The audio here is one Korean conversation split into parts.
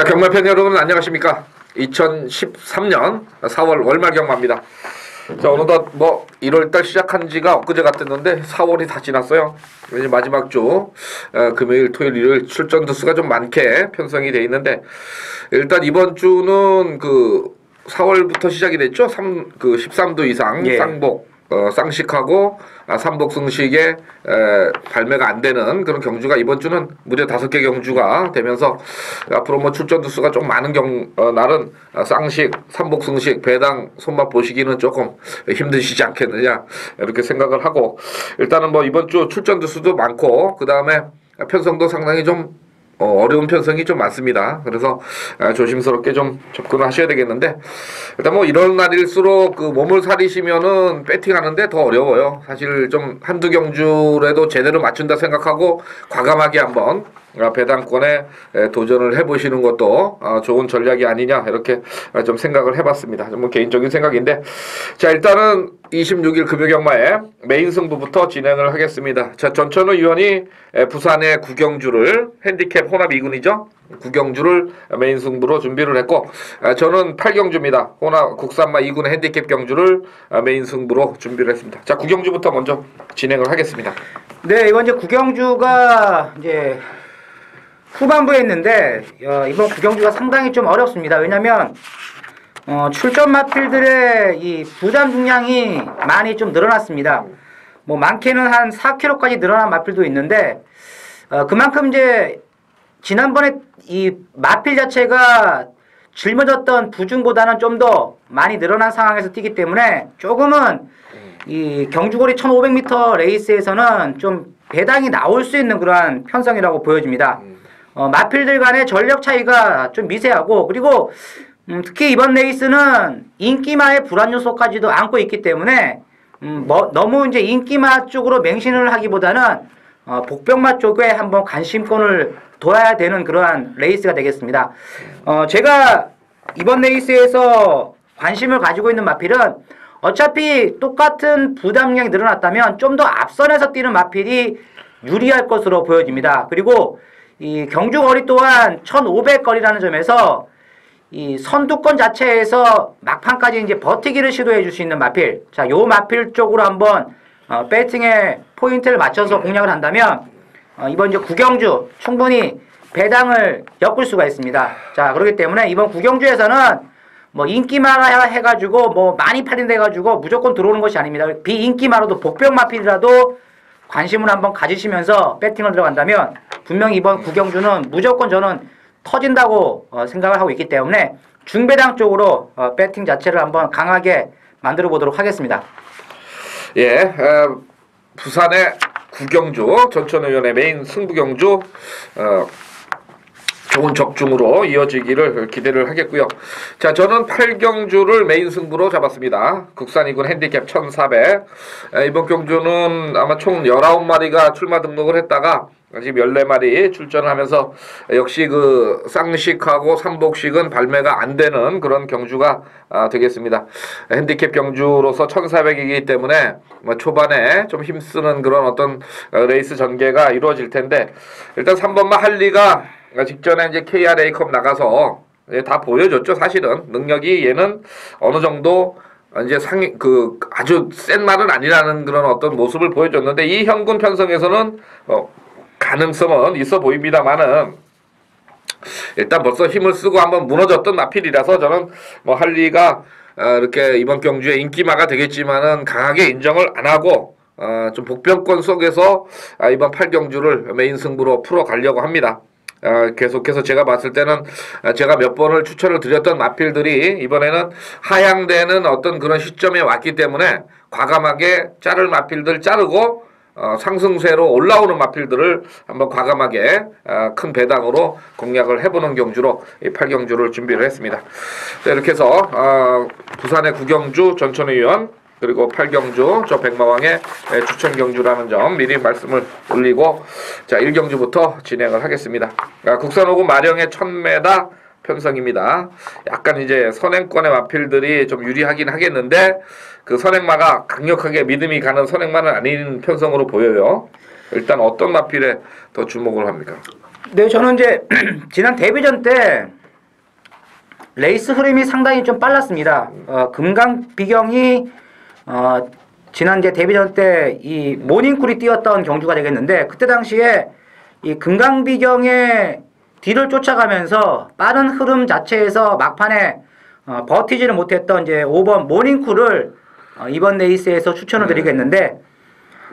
경마팬 여러분 안녕하십니까. 2013년 4월 월말 경마입니다. 자, 어느덧 1월달 시작한 지가 엊그제 같았는데 4월이 다 지났어요. 이제 마지막 주 금요일, 토요일, 일요일 출전 두수가 좀 많게 편성이 돼 있는데, 일단 이번 주는 4월부터 시작이 됐죠. 13도 이상 예. 쌍복, 쌍식하고 삼복 승식에 발매가 안 되는 그런 경주가 이번 주는 무려 5개 경주가 되면서, 앞으로 출전 두수가 좀 많은 날은 쌍식, 삼복 승식, 배당 손맛 보시기는 조금 힘드시지 않겠느냐 이렇게 생각을 하고, 일단은 이번 주 출전 두수도 많고 그 다음에 편성도 상당히 좀 어려운 편성이 좀 많습니다. 그래서 조심스럽게 좀 접근을 하셔야 되겠는데, 일단 이런 날일수록 몸을 사리시면은 배팅하는데 더 어려워요. 사실 좀 한두 경주라도 제대로 맞춘다 생각하고 과감하게 한번 배당권에 도전을 해보시는 것도 좋은 전략이 아니냐 이렇게 좀 생각을 해봤습니다. 좀 개인적인 생각인데, 자, 일단은 26일 금요경마의 메인 승부부터 진행을 하겠습니다. 자, 전천후 위원이 부산의 구경주를 핸디캡 혼합 2군이죠. 구경주를 메인 승부로 준비를 했고, 저는 8경주입니다. 혼합 국산마 2군 핸디캡 경주를 메인 승부로 준비를 했습니다. 자, 구경주부터 먼저 진행을 하겠습니다. 네, 이번 이제 구경주가 이제 후반부에 있는데, 이번 구경주가 상당히 좀 어렵습니다. 왜냐면 출전 마필들의 이 부담 중량이 많이 좀 늘어났습니다. 많게는 한 4kg까지 늘어난 마필도 있는데, 그만큼 이제 지난번에 이 마필 자체가 짊어졌던 부중보다는 좀 더 많이 늘어난 상황에서 뛰기 때문에 조금은 이 경주거리 1500m 레이스에서는 좀 배당이 나올 수 있는 그러한 편성이라고 보여집니다. 마필들 간의 전력 차이가 좀 미세하고, 그리고 특히 이번 레이스는 인기마의 불안 요소까지도 안고 있기 때문에 너무 이제 인기마 쪽으로 맹신을 하기보다는 복병마 쪽에 한번 관심권을 둬야 되는 그러한 레이스가 되겠습니다. 제가 이번 레이스에서 관심을 가지고 있는 마필은 어차피 똑같은 부담량이 늘어났다면 좀 더 앞선에서 뛰는 마필이 유리할 것으로 보여집니다. 그리고 이 경주거리 또한 1500거리라는 점에서 이 선두권 자체에서 막판까지 이제 버티기를 시도해 줄 수 있는 마필, 자, 요 마필 쪽으로 한번 배팅에 포인트를 맞춰서 공략을 한다면 이번 이제 구경주 충분히 배당을 엮을 수가 있습니다. 자, 그렇기 때문에 이번 구경주에서는 인기마라 해가지고 많이 팔린다 해가지고 무조건 들어오는 것이 아닙니다. 비인기마로도 복병 마필이라도 관심을 한번 가지시면서 배팅을 들어간다면 분명히 이번 구경주는 무조건 저는 터진다고 생각을 하고 있기 때문에 중배당 쪽으로 배팅 자체를 한번 강하게 만들어 보도록 하겠습니다. 예, 부산의 구경주, 전천의원의 메인 승부경주 좋은 적중으로 이어지기를 기대를 하겠고요. 자, 저는 8경주를 메인 승부로 잡았습니다. 국산 2군 핸디캡 1400. 이번 경주는 아마 총 19마리가 출마 등록을 했다가 지금 14마리 출전을 하면서, 역시 쌍식하고 삼복식은 발매가 안 되는 그런 경주가 되겠습니다. 핸디캡 경주로서 1400이기 때문에 초반에 좀 힘쓰는 그런 어떤 레이스 전개가 이루어질 텐데, 일단 3번마 할리가 직전에 이제 KRA컵 나가서 다 보여줬죠. 사실은 능력이 얘는 어느 정도 이제 아주 센 말은 아니라는 그런 어떤 모습을 보여줬는데, 이 현군 편성에서는 가능성은 있어 보입니다만은, 일단 벌써 힘을 쓰고 한번 무너졌던 마필이라서 저는 할리가 이렇게 이번 경주에 인기마가 되겠지만은 강하게 인정을 안 하고 좀 복병권 속에서 이번 8경주를 메인 승부로 풀어가려고 합니다. 계속해서 제가 봤을 때는 제가 몇 번을 추천을 드렸던 마필들이 이번에는 하향되는 어떤 그런 시점에 왔기 때문에 과감하게 자를 마필들 자르고 상승세로 올라오는 마필들을 한번 과감하게 큰 배당으로 공략을 해보는 경주로 이 8경주를 준비를 했습니다. 자, 이렇게 해서 부산의 구경주, 전천의 위원, 그리고 8경주 저 백마왕의 추천 경주라는 점 미리 말씀을 올리고, 자, 1경주부터 진행을 하겠습니다. 국산 5군 마령의 1000m 편성입니다. 약간 이제 선행권의 마필들이 좀 유리하긴 하겠는데, 그 선행마가 강력하게 믿음이 가는 선행마는 아닌 편성으로 보여요. 일단 어떤 마필에 더 주목을 합니까? 네, 저는 이제 지난 데뷔전 때 레이스 흐름이 상당히 좀 빨랐습니다. 금강비경이 지난 이제 데뷔전 때 이 모닝쿨이 뛰었던 경주가 되겠는데 그때 당시에 이 금강비경의 뒤를 쫓아가면서 빠른 흐름 자체에서 막판에 버티지를 못했던 이제 5번 모닝쿨을 이번 레이스에서 추천을 드리겠는데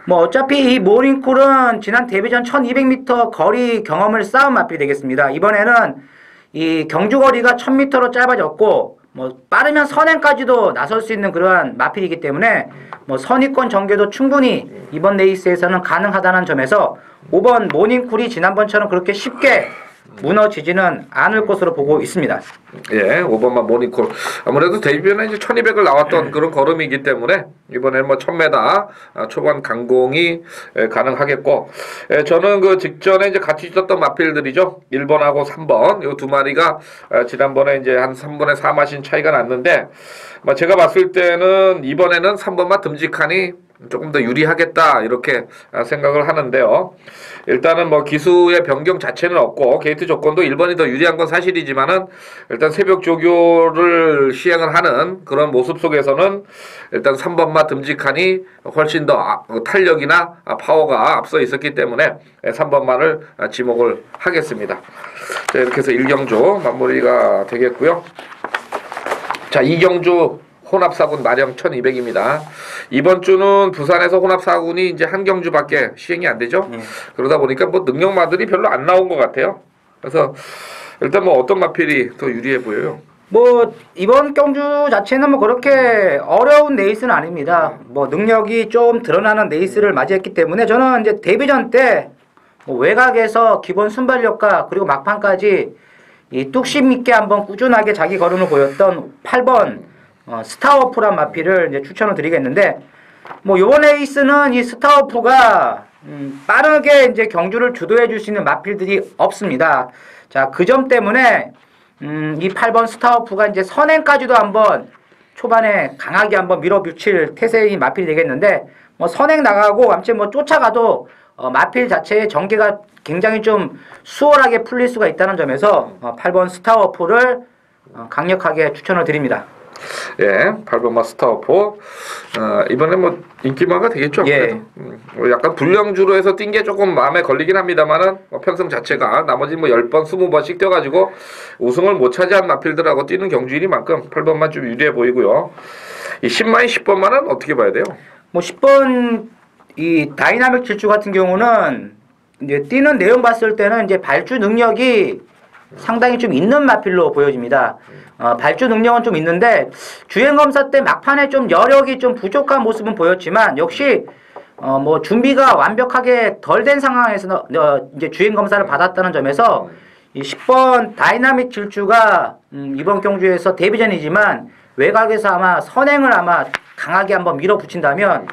뭐 어차피 이 모닝쿨은 지난 데뷔전 1200m 거리 경험을 쌓은 마필이 되겠습니다. 이번에는 이 경주 거리가 1000m로 짧아졌고 뭐 빠르면 선행까지도 나설 수 있는 그러한 마필이기 때문에 뭐 선의권 전개도 충분히 이번 레이스에서는 가능하다는 점에서 5번 모닝쿨이 지난번처럼 그렇게 쉽게 무너지지는 않을 것으로 보고 있습니다. 예, 5번만 모닝콜. 아무래도 데뷔전에 이제 1200을 나왔던 그런 걸음이기 때문에 이번에는 뭐 1000m 초반 강공이 가능하겠고, 저는 그 직전에 이제 같이 있었던 마필들이죠. 1번하고 3번. 이 두 마리가 지난번에 이제 한 3분의 4마신 차이가 났는데, 제가 봤을 때는 이번에는 3번만 듬직하니 조금 더 유리하겠다 이렇게 생각을 하는데요. 일단은 뭐 기수의 변경 자체는 없고 게이트 조건도 1번이 더 유리한 건 사실이지만은 일단 새벽 조교를 시행을 하는 그런 모습 속에서는 일단 3번만 듬직하니 훨씬 더 탄력이나 파워가 앞서 있었기 때문에 3번만을 지목을 하겠습니다. 자, 이렇게 해서 1경주 마무리가 되겠고요. 자, 2경주 혼합사군 마령 1200입니다. 이번 주는 부산에서 혼합사군이 이제 한 경주밖에 시행이 안 되죠. 그러다 보니까 뭐 능력마들이 별로 안 나온 것 같아요. 그래서 일단 뭐 어떤 마필이 더 유리해 보여요? 뭐 이번 경주 자체는 뭐 그렇게 어려운 레이스는 아닙니다. 뭐 능력이 좀 드러나는 레이스를 맞이했기 때문에 저는 이제 데뷔전 때 뭐 외곽에서 기본 순발력과 그리고 막판까지 이 뚝심 있게 한번 꾸준하게 자기 걸음을 보였던 8번 스타워프란 마필을 이제 추천을 드리겠는데, 뭐 요번 레이스는 이 스타워프가 빠르게 이제 경주를 주도해 줄 수 있는 마필들이 없습니다. 자, 그 점 때문에 이 8번 스타워프가 이제 선행까지도 한번 초반에 강하게 한번 밀어붙일 태세인 마필이 되겠는데, 뭐 선행 나가고 아무튼 뭐 쫓아가도 마필 자체의 전개가 굉장히 좀 수월하게 풀릴 수가 있다는 점에서 8번 스타워프를 강력하게 추천을 드립니다. 예, 8번마 스타워포. 이번에 뭐 인기마가 되겠죠. 예. 약간 불량주로 해서 뛴 게 조금 마음에 걸리긴 합니다만은 편성 자체가 나머지 뭐 10번, 20번씩 뛰어가지고 우승을 못 차지한 마필들하고 뛰는 경주인이만큼 8번만 좀 유리해 보이고요. 이 10마인 10번만은 어떻게 봐야 돼요? 뭐 10번 이 다이나믹 질주 같은 경우는 이제 뛰는 내용 봤을 때는 이제 발주 능력이 상당히 좀 있는 마필로 보여집니다. 발주 능력은 좀 있는데 주행 검사 때 막판에 좀 여력이 좀 부족한 모습은 보였지만 역시 뭐 준비가 완벽하게 덜 된 상황에서 이제 주행 검사를 받았다는 점에서 이 10번 다이나믹 질주가 이번 경주에서 데뷔전이지만 외곽에서 아마 선행을 아마 강하게 한번 밀어붙인다면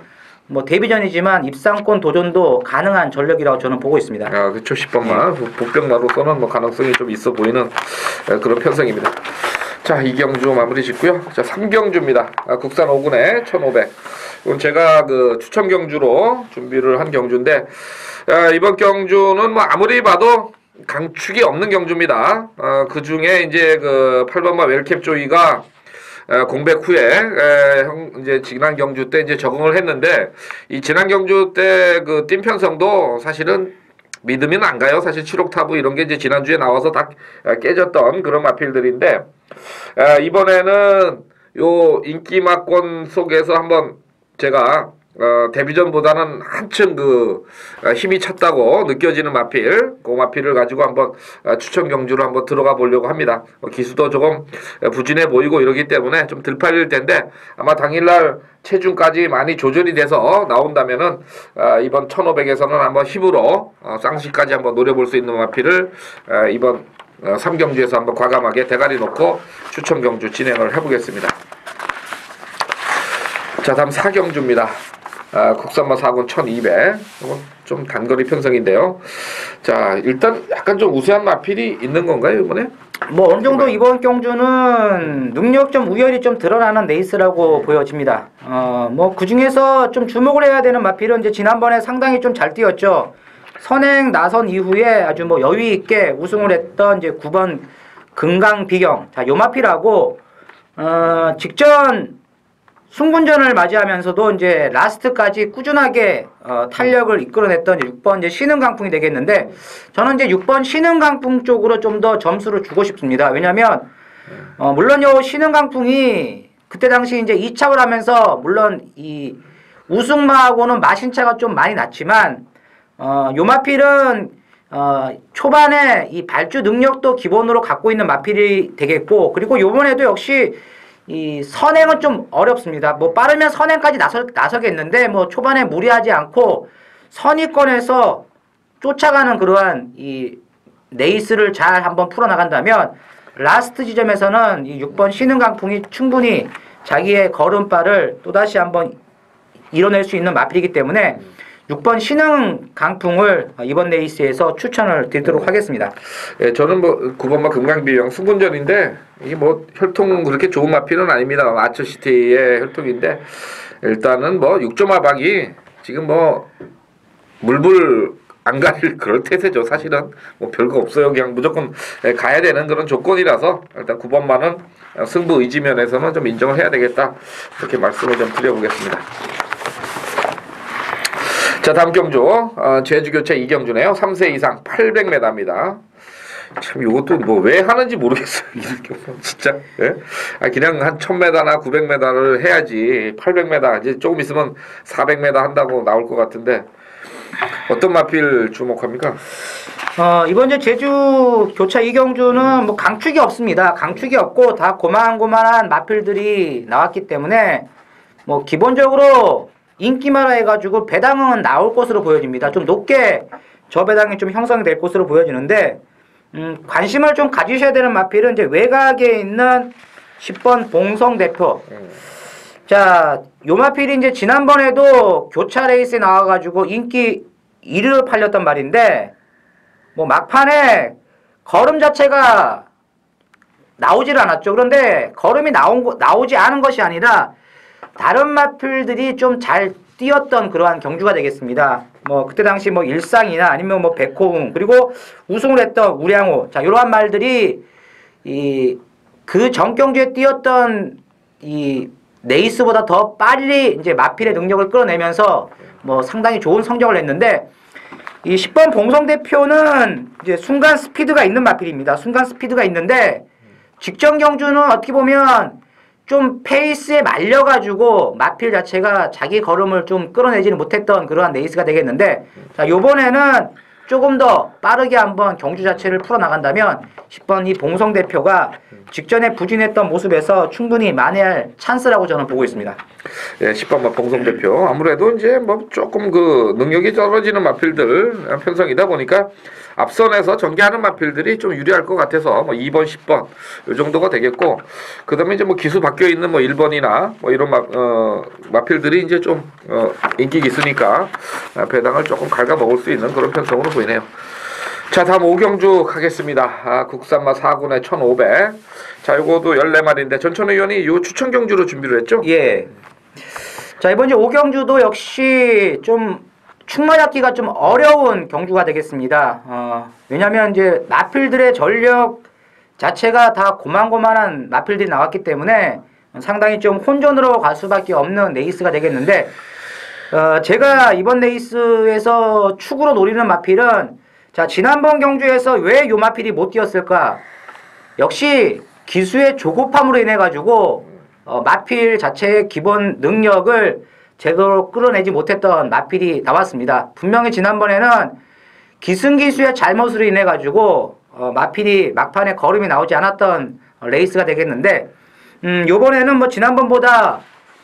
뭐 데뷔전이지만 입상권 도전도 가능한 전력이라고 저는 보고 있습니다. 아, 그렇죠. 10번만 복병마로서는 뭐 가능성이 좀 있어 보이는 그런 편성입니다. 자, 2경주 마무리 짓고요. 자, 3경주입니다. 국산 5군의 1500. 이건 제가 그 추천 경주로 준비를 한 경주인데, 이번 경주는 뭐 아무리 봐도 강축이 없는 경주입니다. 그 중에 이제 그 8번마 웰캡 조이가 공백 후에 이제 지난 경주 때 이제 적응을 했는데, 이 지난 경주 때 그 뛴 편성도 사실은 믿으면 안 가요. 사실 7옥 타브 이런 게 이제 지난주에 나와서 다 깨졌던 그런 마필들인데, 이번에는 요 인기마권 속에서 한번 제가 데뷔전보다는 한층 그 힘이 찼다고 느껴지는 마필, 그 마필을 가지고 한번 추천 경주로 한번 들어가 보려고 합니다. 기수도 조금 부진해 보이고 이러기 때문에 좀 덜 팔릴 텐데, 아마 당일날 체중까지 많이 조절이 돼서 나온다면은 이번 1500에서는 한번 힘으로 쌍시까지 한번 노려볼 수 있는 마필을 이번 3경주에서 한번 과감하게 대가리 놓고 추천 경주 진행을 해보겠습니다. 자, 다음 4경주입니다. 국산마 4군 1200. 이건 좀 단거리 편성인데요. 자, 일단 약간 좀 우세한 마필이 있는 건가요, 이번에? 뭐 어느 정도 이번 경주는 능력 좀 우열이 좀 드러나는 레이스라고 보여집니다. 뭐 그 중에서 좀 주목을 해야 되는 마필은 이제 지난번에 상당히 좀 잘 뛰었죠. 선행 나선 이후에 아주 뭐 여유 있게 우승을 했던 이제 9번 금강비경. 자, 요 마필하고 직전 승군전을 맞이하면서도 이제 라스트까지 꾸준하게 탄력을 이끌어냈던 6번 이제 신흥강풍이 되겠는데, 저는 이제 6번 신흥강풍 쪽으로 좀 더 점수를 주고 싶습니다. 왜냐면 물론 요 신흥강풍이 그때 당시 이제 2차를 하면서 물론 이 우승마하고는 마신차가 좀 많이 났지만 요 마필은 초반에 이 발주 능력도 기본으로 갖고 있는 마필이 되겠고, 그리고 요번에도 역시 이 선행은 좀 어렵습니다. 뭐 빠르면 선행까지 나서겠는데 뭐 초반에 무리하지 않고 선의권에서 쫓아가는 그러한 이 레이스를 잘 한번 풀어나간다면 라스트 지점에서는 이 6번 신흥강풍이 충분히 자기의 걸음발을 또다시 한번 이뤄낼 수 있는 마필이기 때문에 6번 신흥강풍을 이번 레이스에서 추천을 드리도록 하겠습니다. 예, 저는 뭐 9번마 금강비경 승군전인데 이게 뭐 혈통 그렇게 좋은 마필은 아닙니다. 아처시티의 혈통인데 일단은 뭐 6점화박이 지금 뭐 물불 안 가릴 그럴 태세죠. 사실은 뭐 별거 없어요. 그냥 무조건 가야 되는 그런 조건이라서 일단 9번마는 승부 의지 면에서는 좀 인정을 해야 되겠다. 이렇게 말씀을 좀 드려보겠습니다. 자, 다음 경주 제주교체 이경주네요. 3세 이상 800m입니다. 참 이것도 뭐 왜 하는지 모르겠어요. 이 경우 진짜. 예? 그냥 한 1000m나 900m를 해야지 800m 이제 조금 있으면 400m 한다고 나올 것 같은데 어떤 마필 주목합니까? 이번 이제 제주 교차 이경주는 뭐 강축이 없습니다. 강축이 없고 다 고만고만한 마필들이 나왔기 때문에 뭐 기본적으로 인기마라 해가지고 배당은 나올 것으로 보여집니다. 좀 높게 저 배당이 좀 형성이 될 것으로 보여지는데, 관심을 좀 가지셔야 되는 마필은 이제 외곽에 있는 10번 봉성 대표. 자, 요 마필이 이제 지난번에도 교차 레이스에 나와가지고 인기 1위로 팔렸단 말인데, 뭐 막판에 걸음 자체가 나오질 않았죠. 그런데 걸음이 나오지 않은 것이 아니라 다른 마필들이 좀 잘 뛰었던 그러한 경주가 되겠습니다. 뭐 그때 당시 뭐 일상이나 아니면 뭐 백호웅, 그리고 우승을 했던 우량호, 자 이러한 말들이 그 전 경주에 뛰었던 이 레이스보다 더 빨리 이제 마필의 능력을 끌어내면서 뭐 상당히 좋은 성적을 냈는데, 이 10번 봉성 대표는 이제 순간 스피드가 있는 마필입니다. 순간 스피드가 있는데 직전 경주는 어떻게 보면 좀 페이스에 말려가지고 마필 자체가 자기 걸음을 좀 끌어내지는 못했던 그러한 레이스가 되겠는데, 자 요번에는 조금 더 빠르게 한번 경주 자체를 풀어나간다면 10번 이 봉성 대표가 직전에 부진했던 모습에서 충분히 만회할 찬스라고 저는 보고 있습니다. 예, 10번마 봉성 대표 아무래도 이제 뭐 조금 그 능력이 떨어지는 마필들 편성이다 보니까 앞선에서 전개하는 마필들이 좀 유리할 것 같아서 뭐 2번, 10번 이 정도가 되겠고, 그다음에 이제 뭐 기수 바뀌어 있는 뭐 1번이나 뭐 이런 마필들이 이제 좀 인기가 있으니까 배당을 조금 갉아먹을 수 있는 그런 편성으로 보이네요. 자, 다음 오경주 가겠습니다. 국산마 4군의 1500. 자, 요거도 14마리인데 전천 의원이 요 추천 경주로 준비를 했죠? 예. 자, 이번 이제 오경주도 역시 좀 축마 잡기가 좀 어려운 경주가 되겠습니다. 왜냐면 이제 마필들의 전력 자체가 다 고만고만한 마필들이 나왔기 때문에 상당히 좀 혼전으로 갈 수밖에 없는 레이스가 되겠는데, 제가 이번 레이스에서 축으로 노리는 마필은, 자 지난번 경주에서 왜 요 마필이 못 뛰었을까? 역시 기수의 조급함으로 인해 가지고 마필 자체의 기본 능력을 제대로 끌어내지 못했던 마필이 나왔습니다. 분명히 지난번에는 기승기수의 잘못으로 인해 가지고 마필이 막판에 걸음이 나오지 않았던 레이스가 되겠는데, 요번에는 뭐 지난번보다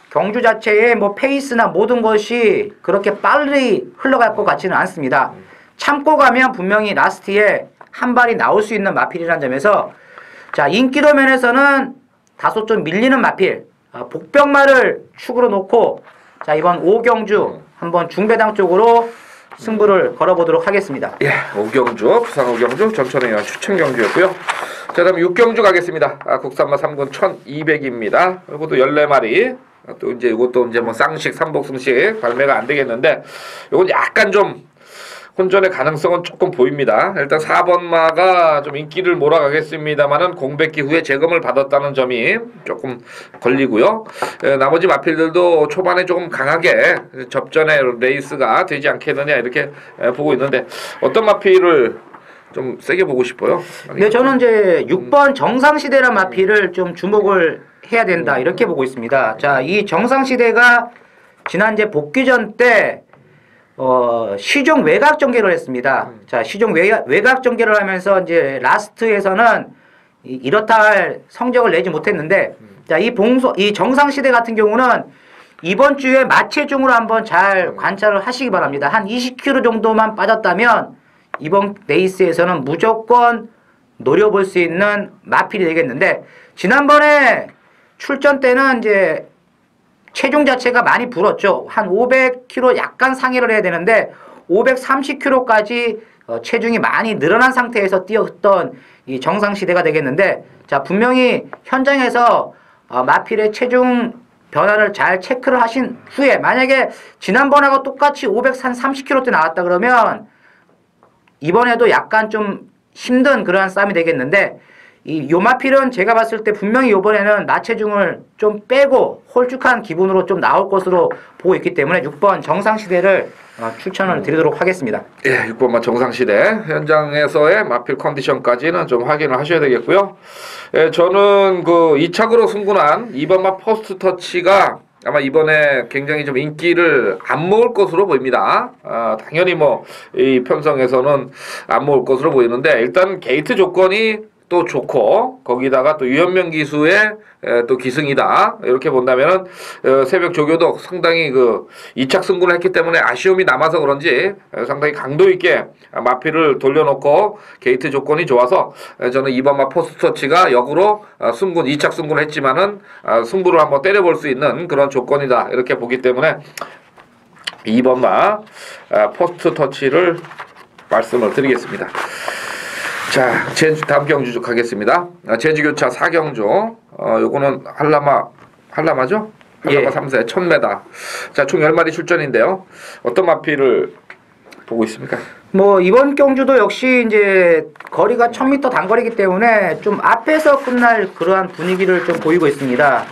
경주 자체의 뭐 페이스나 모든 것이 그렇게 빨리 흘러갈 것 같지는 않습니다. 참고 가면 분명히 라스트에 한 발이 나올 수 있는 마필이라는 점에서, 자 인기도 면에서는 다소 좀 밀리는 마필, 복병마를 축으로 놓고 자 이번 오경주 한번 중배당 쪽으로 승부를 걸어보도록 하겠습니다. 예, 오경주, 부산 오경주, 전천에 의한 추천 경주였고요. 자, 다음 6경주 가겠습니다. 국산마 3군 1200입니다. 이것도 14마리. 또 이제 이것도 이제 뭐 쌍식, 삼복승식 발매가 안 되겠는데, 이건 약간 좀 혼전의 가능성은 조금 보입니다. 일단 4번마가 좀 인기를 몰아가겠습니다만은 공백기 후에 재검을 받았다는 점이 조금 걸리고요. 나머지 마필들도 초반에 조금 강하게 접전의 레이스가 되지 않겠느냐 이렇게 보고 있는데 어떤 마필을 좀 세게 보고 싶어요? 네, 저는 이제 6번 정상시대란 마필을 좀 주목을 해야 된다 이렇게 보고 있습니다. 자, 이 정상시대가 지난 이제 복귀전 때 시종 외곽 전개를 했습니다. 자, 시종 외곽 전개를 하면서 이제 라스트에서는 이렇다 할 성적을 내지 못했는데, 자, 이 정상시대 같은 경우는 이번 주에 마체중으로 한번 잘 관찰을 하시기 바랍니다. 한 20kg 정도만 빠졌다면 이번 레이스에서는 무조건 노려볼 수 있는 마필이 되겠는데, 지난번에 출전 때는 이제 체중 자체가 많이 불었죠. 한 500kg 약간 상회를 해야 되는데 530kg까지 체중이 많이 늘어난 상태에서 뛰었던 이 정상시대가 되겠는데, 자, 분명히 현장에서 마필의 체중 변화를 잘 체크를 하신 후에 만약에 지난번하고 똑같이 530kg대 나왔다 그러면 이번에도 약간 좀 힘든 그러한 싸움이 되겠는데, 이 요마필은 제가 봤을 때 분명히 이번에는 나체중을 좀 빼고 홀쭉한 기분으로 좀 나올 것으로 보고 있기 때문에 6번 정상시대를 추천을 드리도록 하겠습니다. 예, 6번마 정상시대 현장에서의 마필 컨디션까지는 좀 확인을 하셔야 되겠고요. 예, 저는 그 2착으로 승분한 2번마 퍼스트 터치가 아마 이번에 굉장히 좀 인기를 안 모을 것으로 보입니다. 당연히 뭐 이 편성에서는 안 모을 것으로 보이는데, 일단 게이트 조건이 또 좋고 거기다가 또 유현명 기수의 또 기승이다 이렇게 본다면은 새벽 조교도 상당히 그 2착 승부를 했기 때문에 아쉬움이 남아서 그런지 상당히 강도 있게 마필을 돌려놓고 게이트 조건이 좋아서 저는 2번마 포스터치가 역으로 승군 2착 승부를 했지만은 승부를 한번 때려볼 수 있는 그런 조건이다 이렇게 보기 때문에 2번마 포스트 터치를 말씀을 드리겠습니다. 자, 다음 경주 가겠습니다. 제주교차 4경주. 요거는 한라마죠? 한라마 예. 3세 1000m. 자, 총 10마리 출전인데요. 어떤 마필을 보고 있습니까? 뭐 이번 경주도 역시 이제 거리가 1000m 단거리이기 때문에 좀 앞에서 끝날 그러한 분위기를 좀 보이고 있습니다.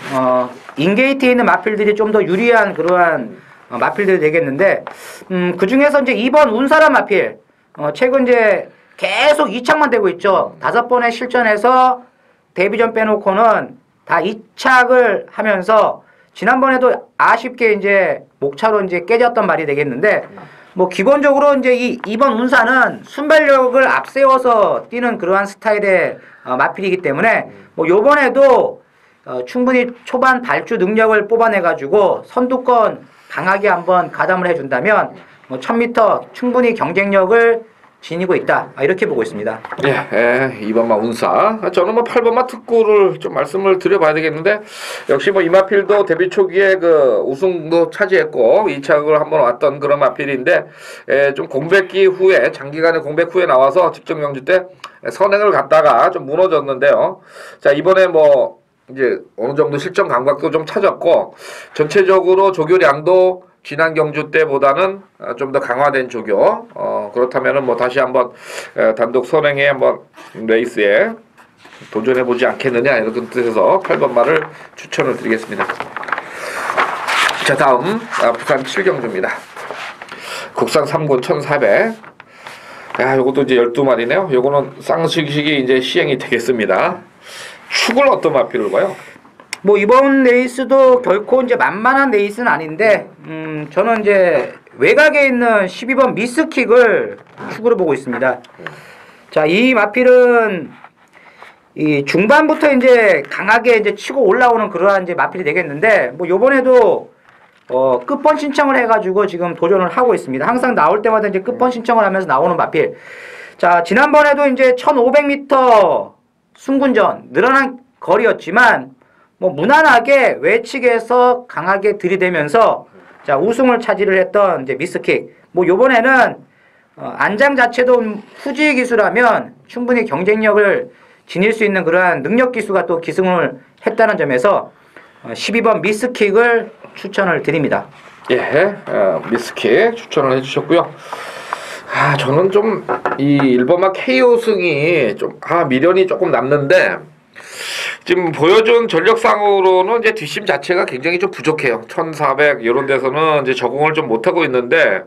인게이트에 있는 마필들이 좀 더 유리한 그러한 마필들이 되겠는데, 그 중에서 이제 2번 운사람 마필, 최근 이제 계속 2착만 되고 있죠. 5번의 실전에서 데뷔전 빼놓고는 다 2착을 하면서 지난번에도 아쉽게 이제 목차로 이제 깨졌던 말이 되겠는데, 뭐 기본적으로 이제 이 2번 운사는 순발력을 앞세워서 뛰는 그러한 스타일의 마필이기 때문에 뭐 요번에도 충분히 초반 발주 능력을 뽑아내가지고 선두권 강하게 한번 가담을 해준다면 뭐 1000m 충분히 경쟁력을 지니고 있다 이렇게 보고 있습니다. 예, 2번마 운사. 저는 뭐 8번마 특구를 좀 말씀을 드려봐야 되겠는데, 역시 뭐 이마필도 데뷔 초기에 그 우승도 차지했고 2착을 한번 왔던 그런 마필인데, 좀 공백기 후에 장기간의 공백 후에 나와서 직전 경주 때 선행을 갔다가 좀 무너졌는데요. 자, 이번에 뭐 이제 어느 정도 실전 감각도 좀 찾았고 전체적으로 조교량도 지난 경주 때보다는 좀 더 강화된 조교. 그렇다면은 뭐 다시 한번 단독 선행에 한번 레이스에 도전해보지 않겠느냐 이런 뜻에서 8번마를 추천을 드리겠습니다. 자, 다음 부산 7경주입니다. 국산 3군 1400. 야, 요것도 이제 12마리네요. 요거는 쌍식식이 이제 시행이 되겠습니다. 축을 어떤 마필을 봐요? 뭐 이번 레이스도 결코 이제 만만한 레이스는 아닌데, 저는 이제 외곽에 있는 12번 미스킥을 축으로 보고 있습니다. 자, 이 마필은 이 중반부터 이제 강하게 이제 치고 올라오는 그러한 이제 마필이 되겠는데, 뭐 요번에도 끝번 신청을 해가지고 지금 도전을 하고 있습니다. 항상 나올 때마다 이제 끝번 신청을 하면서 나오는 마필. 자, 지난번에도 이제 1500m 순군전 늘어난 거리였지만 뭐 무난하게 외측에서 강하게 들이대면서 자, 우승을 차지를 했던 이제 미스킥. 뭐 요번에는 안장 자체도 후지 기수라면 충분히 경쟁력을 지닐 수 있는 그러한 능력 기수가 또 기승을 했다는 점에서 12번 미스킥을 추천을 드립니다. 예, 미스킥 추천을 해주셨고요. 저는 좀 이 일본마 KO 승이 좀 미련이 조금 남는데 지금 보여준 전력상으로는 이제 뒷심 자체가 굉장히 좀 부족해요. 1400 이런 데서는 이제 적응을 좀 못하고 있는데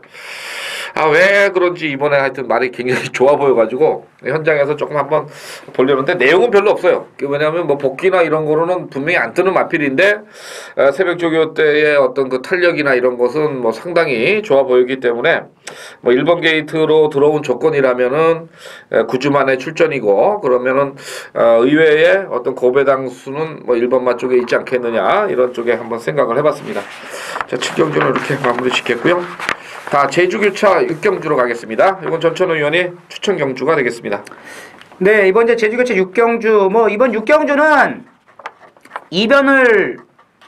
왜 그런지 이번에 하여튼 말이 굉장히 좋아 보여가지고 현장에서 조금 한번 보려는데 내용은 별로 없어요. 왜냐하면 뭐 복귀나 이런 거로는 분명히 안 뜨는 마필인데 새벽 조교 때의 어떤 그 탄력이나 이런 것은 뭐 상당히 좋아 보이기 때문에 뭐 1번 게이트로 들어온 조건이라면은 9주 만에 출전이고 그러면은 의외의 어떤 고배당 수는 뭐 1번마 쪽에 있지 않겠느냐 이런 쪽에 한번 생각을 해봤습니다. 자, 7경주는 이렇게 마무리 짓겠고요. 자, 제주교차 6경주로 가겠습니다. 이건 전천후 의원이 추천 경주가 되겠습니다. 네, 이번 이제 제주교차 6경주, 뭐 이번 6경주는 이변을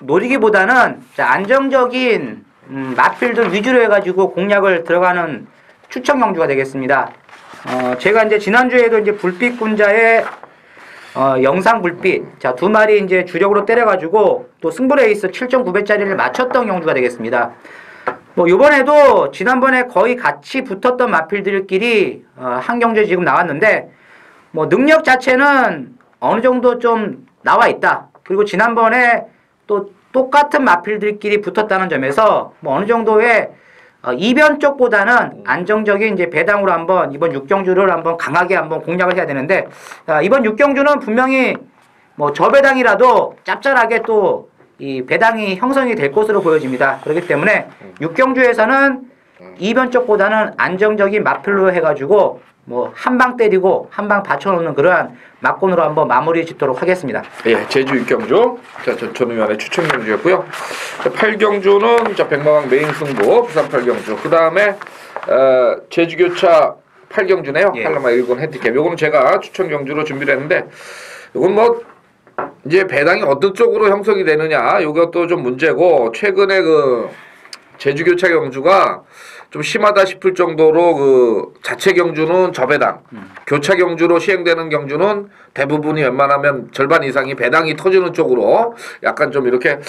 노리기보다는 안정적인 마필들 위주로 해가지고 공략을 들어가는 추천 경주가 되겠습니다. 제가 이제 지난주에도 이제 불빛군자의 영상 불빛, 자, 두 마리 이제 주력으로 때려가지고 또 승부레이스 7.9배짜리를 맞췄던 경주가 되겠습니다. 뭐 요번에도 지난번에 거의 같이 붙었던 마필들끼리 한 경주에 지금 나왔는데 뭐 능력 자체는 어느 정도 좀 나와 있다. 그리고 지난번에 또 똑같은 마필들끼리 붙었다는 점에서 뭐 어느 정도의 이변 쪽보다는 안정적인 이제 배당으로 한번 이번 6경주를 한번 강하게 한번 공략을 해야 되는데 이번 6경주는 분명히 뭐 저배당이라도 짭짤하게 또 이 배당이 형성이 될 것으로 보여집니다. 그렇기 때문에 6경주에서는 이변 쪽보다는 안정적인 마필로 해가지고 뭐 한 방 때리고 한 방 받쳐놓는 그러한 막곤으로 한번 마무리 짓도록 하겠습니다. 예, 제주 6경주, 자, 전천후 의원의 추천 경주였고요. 8경주는 자, 백마왕 메인 승부, 부산 8경주. 그 다음에 제주교차 8경주네요. 예. 한라마 1군 핸디캡. 요거는 제가 추천 경주로 준비를 했는데, 요건 뭐 이제 배당이 어떤 쪽으로 형성이 되느냐, 이것도 좀 문제고, 최근에 그 제주교차 경주가 좀 심하다 싶을 정도로 그 자체 경주는 저배당, 교차 경주로 시행되는 경주는 대부분이 웬만하면 절반 이상이 배당이 터지는 쪽으로 약간 좀 이렇게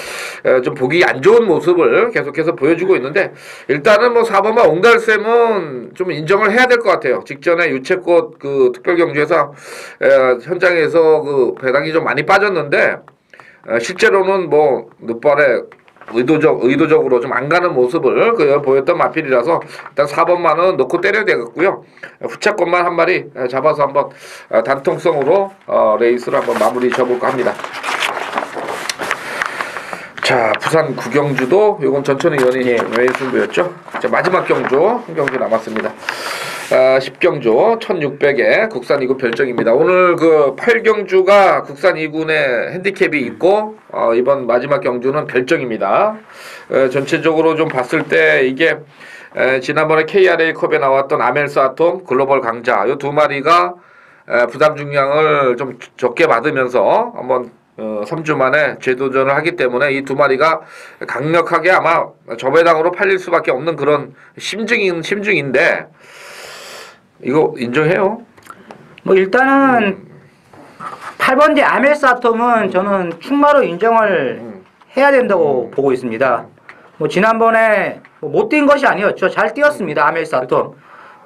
좀 보기 안 좋은 모습을 계속해서 보여주고 있는데 일단은 뭐 4번마 옹달샘은 좀 인정을 해야 될 것 같아요. 직전에 유채꽃 그 특별 경주에서 현장에서 그 배당이 좀 많이 빠졌는데 실제로는 뭐 늦발에 의도적으로 좀 안 가는 모습을 보였던 마필이라서 일단 4번만은 놓고 때려야 되겠고요. 후차권만 한 마리 잡아서 한번 단통성으로 레이스를 한번 마무리 줘볼까 합니다. 자, 부산 9경주도 이건 전천후 의원이 메인 승부였죠. 자, 마지막 경주 한 경주 남았습니다. 10경주 1600에 국산 2군 별정입니다. 오늘 그 8경주가 국산 2군에 핸디캡이 있고 이번 마지막 경주는 별정입니다. 전체적으로 좀 봤을 때 이게 지난번에 KRA컵에 나왔던 아멜스 아톰 글로벌 강자 이 두 마리가 부담 중량을 좀 적게 받으면서 한번 3주 만에 재도전을 하기 때문에 이 두 마리가 강력하게 아마 저배당으로 팔릴 수밖에 없는 그런 심증인데 이거 인정해요? 뭐 일단은 8번째 아멜스 아톰은 저는 충마로 인정을 해야 된다고 보고 있습니다. 뭐 지난번에 못 뛴 것이 아니었죠. 잘 뛰었습니다. 아멜스 아톰.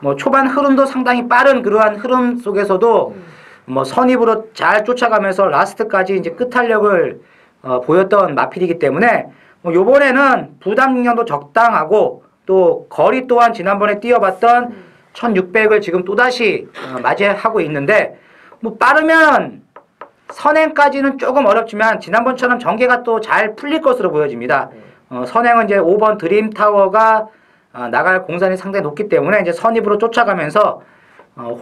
뭐 초반 흐름도 상당히 빠른 그러한 흐름 속에서도 뭐 선입으로 잘 쫓아가면서 라스트까지 이제 끝탄력을 보였던 마필이기 때문에 뭐 요번에는 부담 중량도 적당하고 또 거리 또한 지난번에 뛰어봤던 1600을 지금 또다시 맞이하고 있는데 뭐 빠르면 선행까지는 조금 어렵지만 지난번처럼 전개가 또 잘 풀릴 것으로 보여집니다. 선행은 이제 5번 드림타워가 나갈 공산이 상당히 높기 때문에 이제 선입으로 쫓아가면서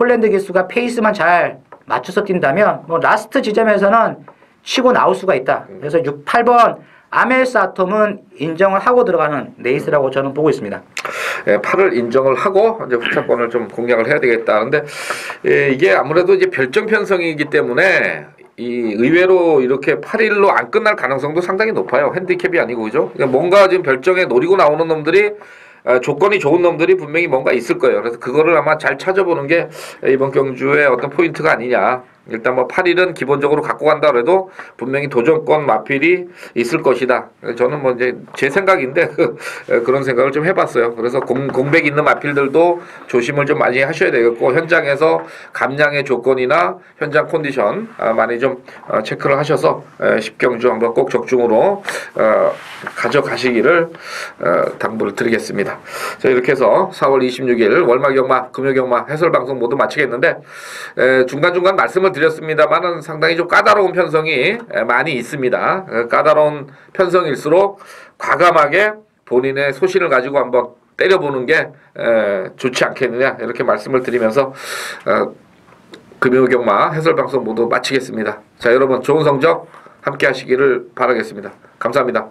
홀랜드 기수가 페이스만 잘 맞춰서 뛴다면 뭐 라스트 지점에서는 치고 나올 수가 있다. 그래서 6, 8번 아멜스 아톰은 인정을 하고 들어가는 레이스라고 저는 보고 있습니다. 예, 8을 인정을 하고 이제 후차권을 좀 공략을 해야 되겠다. 근데 이게 아무래도 이제 별정 편성이기 때문에 이 의외로 이렇게 8일로 안 끝날 가능성도 상당히 높아요. 핸디캡이 아니고 그죠? 그러니까 뭔가 지금 별정에 노리고 나오는 놈들이 조건이 좋은 놈들이 분명히 뭔가 있을 거예요. 그래서 그거를 아마 잘 찾아보는 게 이번 경주의 어떤 포인트가 아니냐 일단 뭐 8일은 기본적으로 갖고 간다 그래도 분명히 도전권 마필이 있을 것이다. 저는 뭐 이제 제 생각인데 그런 생각을 좀 해봤어요. 그래서 공백 있는 마필들도 조심을 좀 많이 하셔야 되겠고 현장에서 감량의 조건이나 현장 컨디션 많이 좀 체크를 하셔서 10경주 한번 꼭 적중으로 가져가시기를 당부를 드리겠습니다. 자, 이렇게 해서 4월 26일 월마경마 금요경마 해설방송 모두 마치겠는데 중간중간 말씀을 드렸습니다만은 상당히 좀 까다로운 편성이 많이 있습니다. 까다로운 편성일수록 과감하게 본인의 소신을 가지고 한번 때려보는 게 좋지 않겠느냐 이렇게 말씀을 드리면서 금요경마 해설방송 모두 마치겠습니다. 자, 여러분 좋은 성적 함께 하시기를 바라겠습니다. 감사합니다.